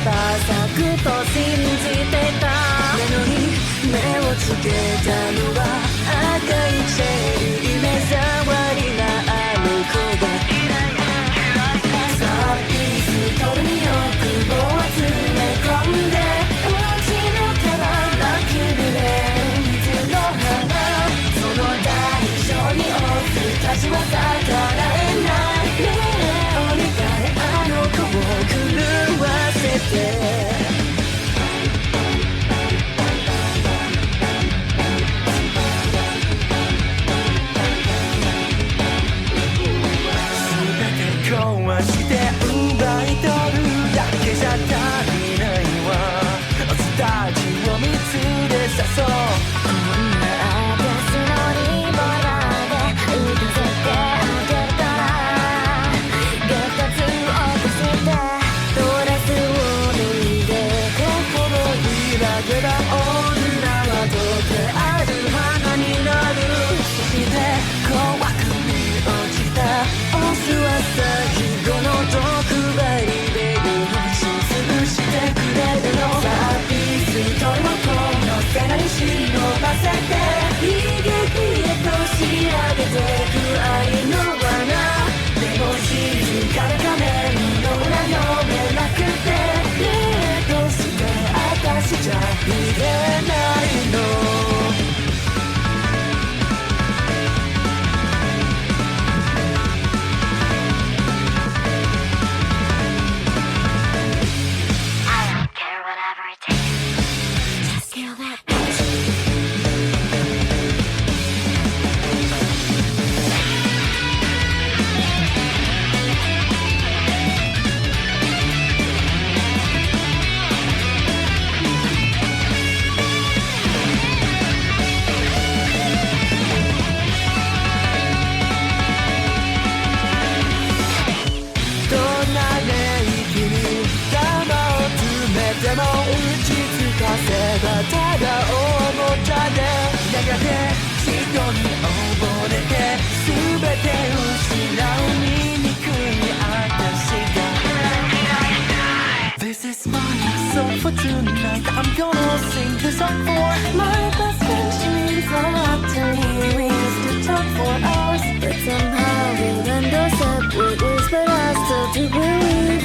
ば咲くと信じてた。なのに目をつけたのは赤いチェリー目障りなあの子だ。さあピーストルに欲望を詰め込んで落ちるから泣き濡れる水の花。その代償にオスたちは逆らえない。ねえお願いあの子を狂わせて。壊して奪い取るだけじゃ足りないわ。オスたちを見つけ誘う。こんな私のリボラーで打たせてあげるから。ゲッタツを起こしてドレスを脱いで心開けばオーロラは溶けある花になる。そして怖くに落ちたオスは最後の毒針で踏みしてくれるの。さあピーストルをこの背中に忍ばせて悲劇へと仕上げてく愛の罠。でも静かな仮面の裏読めなくて、ねえどうして私じゃ逃げないの。でも打ちつかせばただ大ごたでやがて人に溺れて全て失う醜い私が This is my song for tonight. I'm gonna sing this song for my best friend. She means a lot to me. We used to talk for hours, but somehow we'll end up separate ways. But I still do believe